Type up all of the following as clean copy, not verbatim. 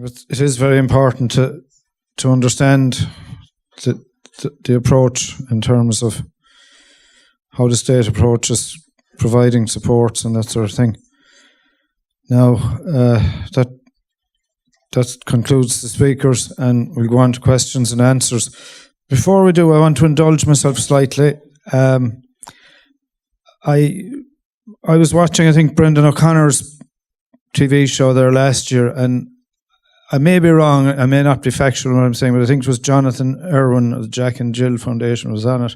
It is very important to understand the approach in terms of how the state approaches providing supports and that sort of thing. Now, that concludes the speakers, and we'll go on to questions and answers. Before we do, I want to indulge myself slightly. I was watching, I think, Brendan O'Connor's TV show there last year, and I may be wrong, I may not be factual in what I'm saying, but I think it was Jonathan Irwin of the Jack and Jill Foundation was on it.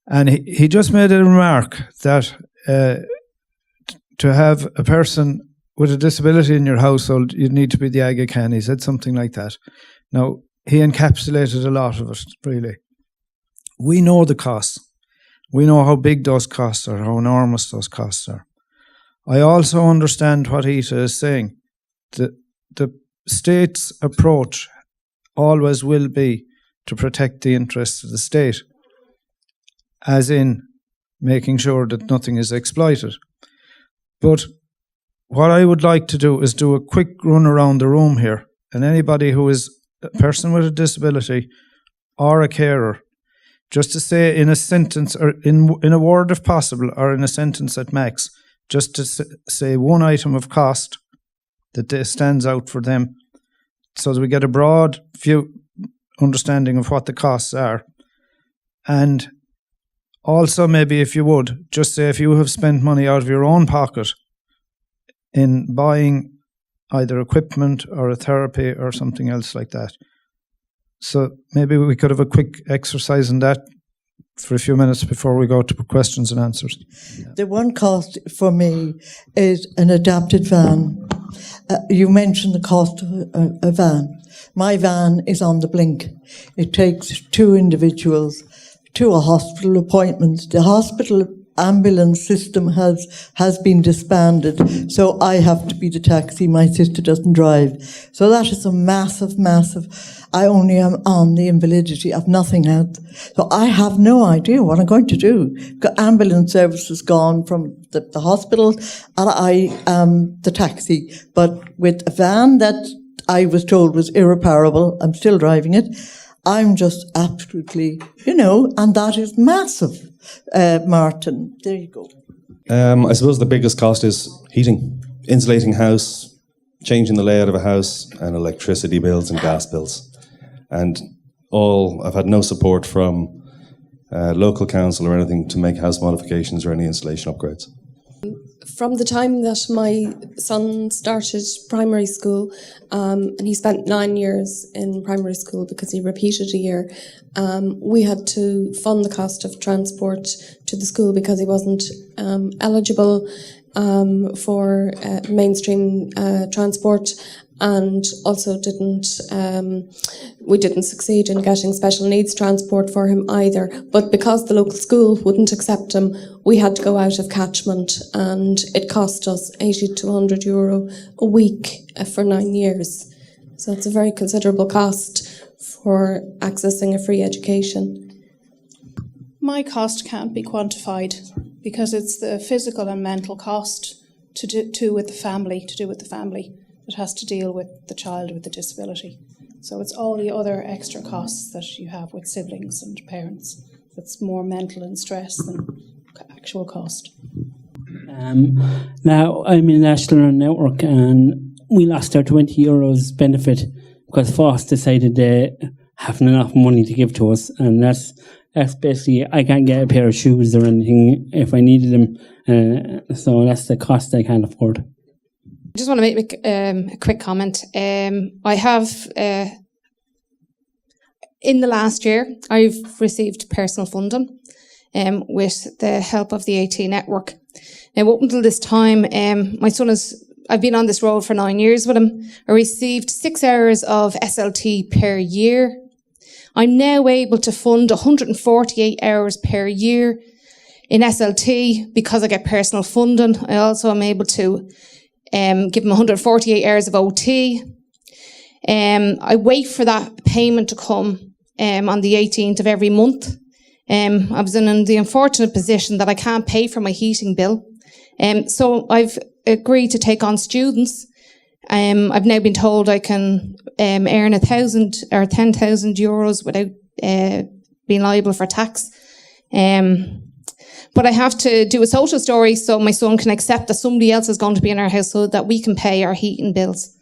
And he just made a remark that to have a person with a disability in your household, you'd need to be the Aga Khan. He said something like that. Now, he encapsulated a lot of it, really. We know the costs. We know how big those costs are, how enormous those costs are. I also understand what Ita is saying. The state's approach always will be to protect the interests of the state, as in making sure that nothing is exploited. But what I would like to do is do a quick run around the room here, and anybody who is a person with a disability or a carer, just to say in a sentence, or in a word if possible, or in a sentence at max, just to say one item of cost that stands out for them, so that we get a broad view understanding of what the costs are. And also, maybe if you would, just say if you have spent money out of your own pocket in buying either equipment or a therapy or something else like that. So maybe we could have a quick exercise in that for a few minutes before we go to questions and answers. The one cost for me is an adapted van. You mentioned the cost of a van. My van is on the blink. It takes 2 individuals to a hospital appointment. The hospital ambulance system has been disbanded, so I have to be the taxi. My sister doesn't drive. So that is a massive, I only am on the invalidity. I've nothing else. So I have no idea what I'm going to do. Ambulance service is gone from the hospital, and I am the taxi. But with a van that I was told was irreparable, I'm still driving it. I'm just absolutely, and that is massive. Martin, there you go. I suppose the biggest cost is heating, insulating house, changing the layout of a house, and electricity bills and gas bills. And I've had no support from local council or anything to make house modifications or any installation upgrades. From the time that my son started primary school, and he spent 9 years in primary school because he repeated a year, we had to fund the cost of transport to the school because he wasn't eligible for mainstream transport, and also we didn't succeed in getting special needs transport for him either. But because the local school wouldn't accept him, we had to go out of catchment, and it cost us €80 to €100 a week for 9 years. So it's a very considerable cost for accessing a free education. My cost can't be quantified because it's the physical and mental cost to do with the family that has to deal with the child with the disability. So it's all the other extra costs that you have with siblings and parents. That's more mental and stress than actual cost. Now, I'm in National Learning Network, and we lost our €20 benefit because FOSS decided they haven't enough money to give to us, and that's basically, I can't get a pair of shoes or anything if I needed them, so that's the cost I can't afford. I just want to make a quick comment. I have, in the last year, I've received personal funding with the help of the AT network. Now, up until this time, my son I've been on this road for 9 years with him. I received 6 hours of SLT per year. I'm now able to fund 148 hours per year in SLT because I get personal funding. I also am able to give him 148 hours of OT. I wait for that payment to come on the 18th of every month. I was in the unfortunate position that I can't pay for my heating bill. So I've agreed to take on students I've now been told I can earn 1,000 or 10,000 euros without being liable for tax. But I have to do a social story so my son can accept that somebody else is going to be in our house so that we can pay our heating bills.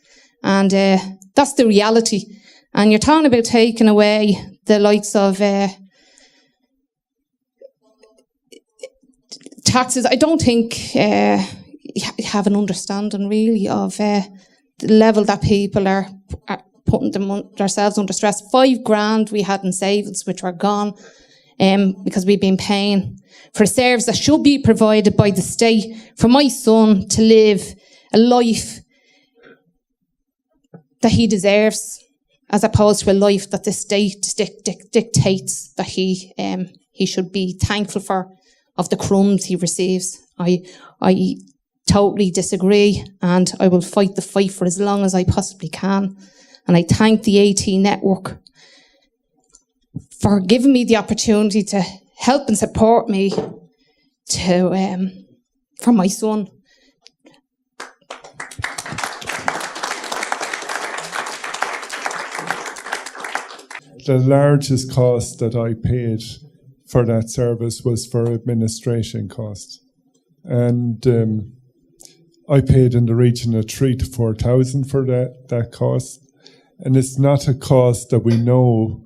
And that's the reality. And you're talking about taking away the likes of taxes. I don't think you have an understanding really of the level that people are putting themselves under stress. 5 grand we had in savings which were gone because we've been paying for a service that should be provided by the state for my son to live a life that he deserves, as opposed to a life that the state dictates that he should be thankful for of the crumbs he receives. I totally disagree, and I will fight the fight for as long as I possibly can. And I thank the AT Network for giving me the opportunity to help and support me for my son. The largest cost that I paid for that service was for administration costs. And I paid in the region of 3,000 to 4,000 for that cost. And it's not a cost that we know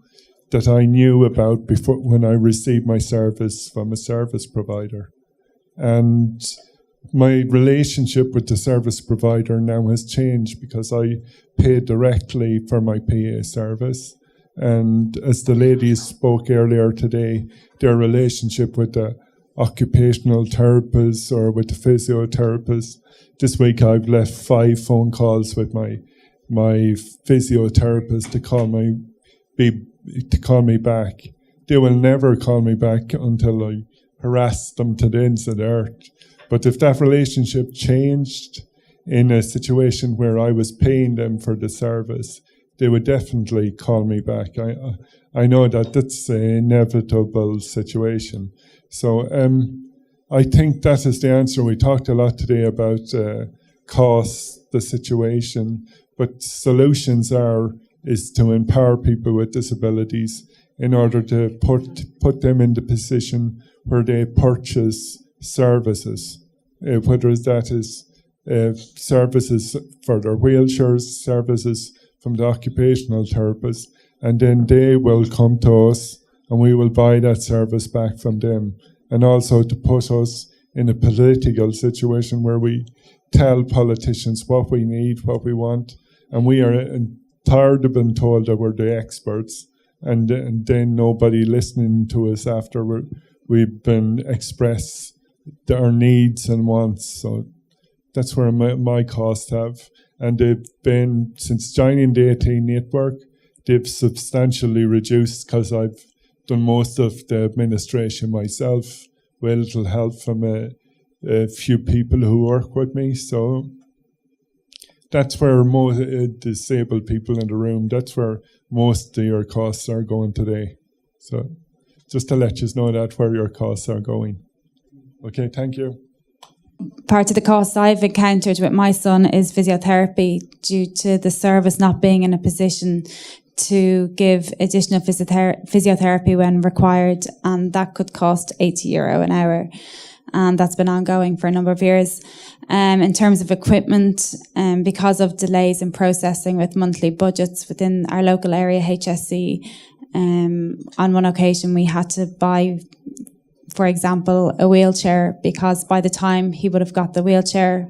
that I knew about before when I received my service from a service provider. And my relationship with the service provider now has changed because I paid directly for my PA service. And as the ladies spoke earlier today, their relationship with the occupational therapists or with the physiotherapists. This week I've left 5 phone calls with my physiotherapist to call me back. They will never call me back until I harass them to the ends of the earth. But if that relationship changed in a situation where I was paying them for the service, they would definitely call me back. I know that that's an inevitable situation. So I think that is the answer. We talked a lot today about costs, the situation, but solutions is to empower people with disabilities in order to put them in the position where they purchase services, whether that is services for their wheelchairs, services from the occupational therapist, and then they will come to us and we will buy that service back from them. And also to put us in a political situation where we tell politicians what we need, what we want, and we are tired of being told that we're the experts, and then nobody listening to us after we've been expressed our needs and wants. So that's where my costs have. And they've been, since joining the AT Network, they've substantially reduced because I've done most of the administration myself with little help from a few people who work with me. So that's where most disabled people in the room, that's where most of your costs are going today. So just to let you know that where your costs are going. Okay, thank you. Part of the costs I've encountered with my son is physiotherapy due to the service not being in a position to give additional physiotherapy when required, and that could cost €80 an hour. And that's been ongoing for a number of years. In terms of equipment, because of delays in processing with monthly budgets within our local area HSC, on one occasion we had to buy, for example, a wheelchair, because by the time he would have got the wheelchair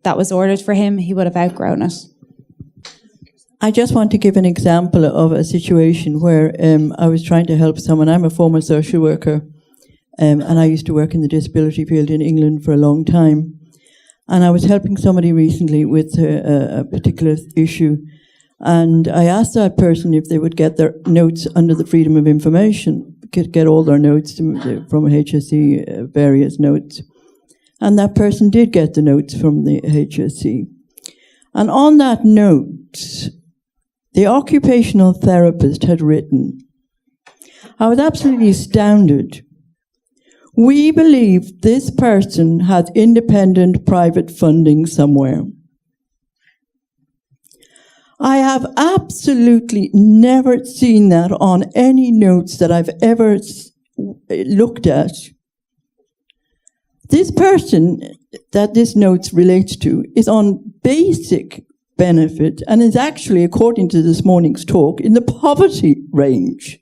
that was ordered for him, he would have outgrown it. I just want to give an example of a situation where I was trying to help someone. I'm a former social worker, and I used to work in the disability field in England for a long time. And I was helping somebody recently with a particular issue. And I asked that person if they would get their notes under the Freedom of Information, get all their notes from HSE, various notes. And that person did get the notes from the HSE. And on that note, the occupational therapist had written, I was absolutely astounded. We believe this person has independent private funding somewhere. I have absolutely never seen that on any notes that I've ever looked at. This person that this note relates to is on basic benefit and is actually, according to this morning's talk, in the poverty range.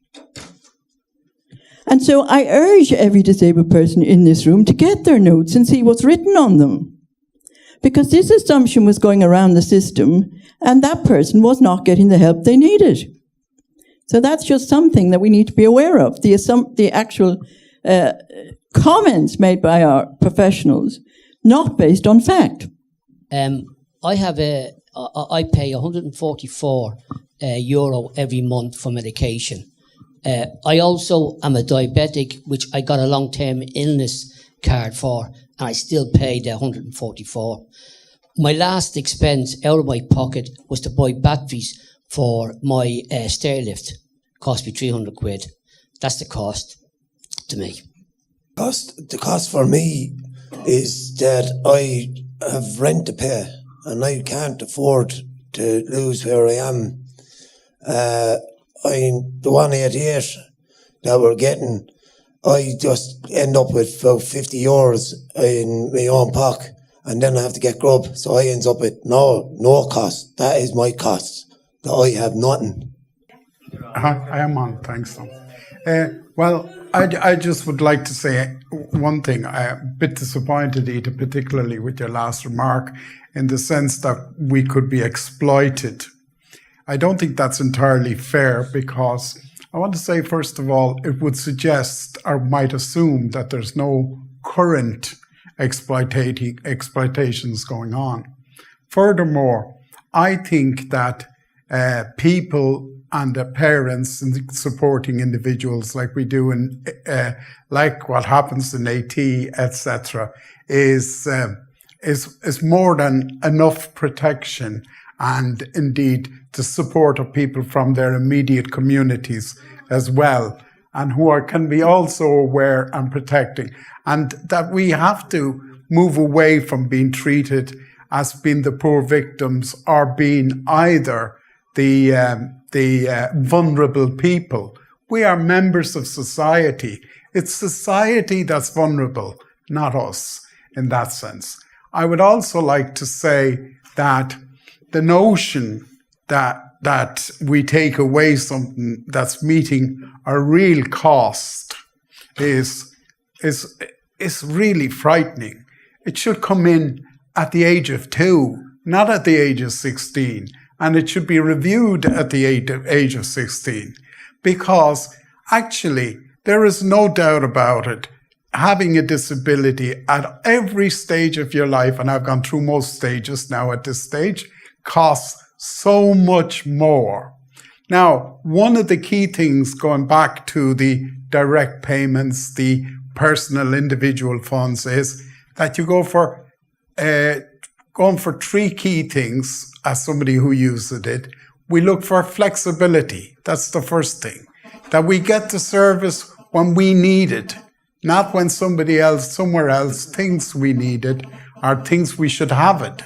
And so I urge every disabled person in this room to get their notes and see what's written on them. Because this assumption was going around the system and that person was not getting the help they needed. So that's just something that we need to be aware of. The actual comments made by our professionals, not based on fact. I pay €144 every month for medication. I also am a diabetic, which I got a long-term illness card for, and I still pay the 144. My last expense out of my pocket was to buy batteries for my stair lift. Cost me £300. That's the cost to me. The cost for me is that I have rent to pay and I can't afford to lose where I am. The 188 that we're getting, I just end up with about €50 in my own pocket, and then I have to get grub, so I ends up with no cost. That is my cost. That I have nothing. I am on, thanks, Tom. Well, I just would like to say one thing. I'm a bit disappointed, Ita, particularly with your last remark, in the sense that we could be exploited. I don't think that's entirely fair, because I want to say, first of all, it would suggest or might assume that there's no current exploitations going on. Furthermore, I think that people and the parents and supporting individuals like we do in like what happens in AT, etc., is more than enough protection, and indeed the support of people from their immediate communities as well, and who can be also aware and protecting, and that we have to move away from being treated as being the poor victims or being either the vulnerable people. We are members of society. It's society that's vulnerable, not us, in that sense. I would also like to say that the notion that we take away something that's meeting a real cost is really frightening. It should come in at the age of 2, not at the age of 16. And it should be reviewed at the age of 16. Because actually, there is no doubt about it, having a disability at every stage of your life, and I've gone through most stages now at this stage, costs so much more. Now, one of the key things, going back to the direct payments, the personal individual funds, is that you go for going for 3 key things. As somebody who uses it, we look for flexibility. That's the first thing. That we get the service when we need it, not when somebody else, somewhere else, thinks we need it or thinks we should have it.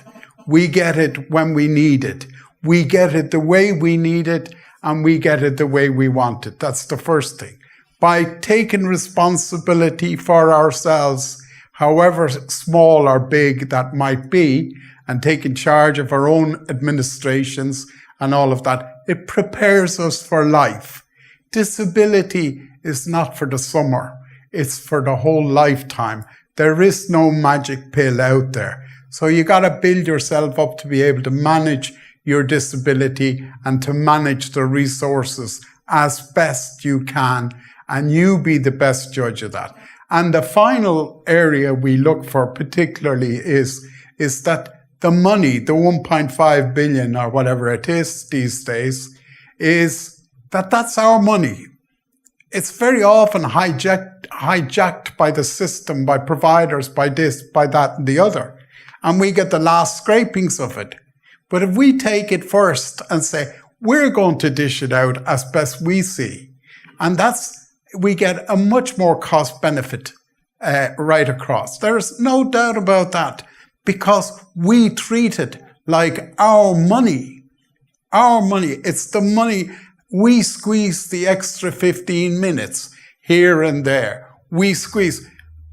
We get it when we need it. We get it the way we need it, and we get it the way we want it. That's the first thing. By taking responsibility for ourselves, however small or big that might be, and taking charge of our own administrations and all of that, it prepares us for life. Disability is not for the summer. It's for the whole lifetime. There is no magic pill out there. So you got to build yourself up to be able to manage your disability and to manage the resources as best you can, and you be the best judge of that. And the final area we look for particularly is that the money, the 1.5 billion or whatever it is these days, is that's our money. It's very often hijacked by the system, by providers, by this, by that and the other. And we get the last scrapings of it. But if we take it first and say, we're going to dish it out as best we see, and we get a much more cost benefit right across. There's no doubt about that. Because we treat it like our money. our money. It's the money. We squeeze the extra 15 minutes here and there. We squeeze.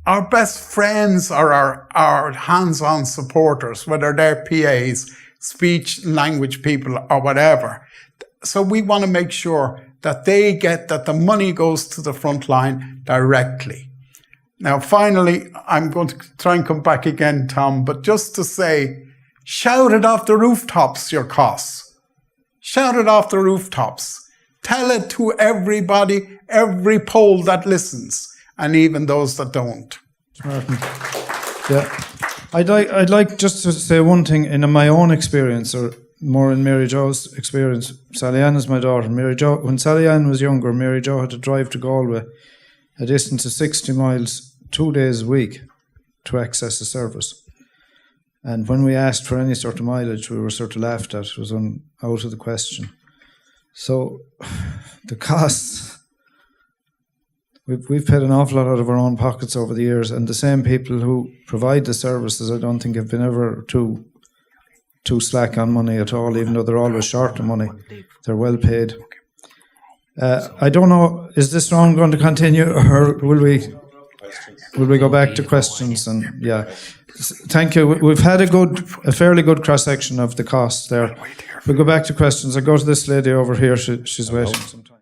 Our best friends are our hands-on supporters, whether they're PAs, speech and language people or whatever. So we want to make sure that they get that the money goes to the front line directly. Now, finally, I'm going to try and come back again, Tom, but just to say, shout it off the rooftops, your costs. Shout it off the rooftops. Tell it to everybody, every poll that listens, and even those that don't. Martin. Yeah. I'd like just to say one thing in my own experience, or more in Mary Jo's experience. Sally Ann is my daughter. Mary Jo, when Sally Ann was younger, Mary Jo had to drive to Galway, a distance of 60 miles, 2 days a week, to access the service. And when we asked for any sort of mileage, we were sort of laughed at. It was out of the question. So the costs, we've paid an awful lot out of our own pockets over the years, and the same people who provide the services, I don't think have been ever too slack on money at all, even though they're always short of money. They're well paid. I don't know, is this round going to continue, or will we go back to questions? And yeah, thank you. We've had a fairly good cross section of the costs there. We'll go back to questions. I'll go to this lady over here. She's waiting some time.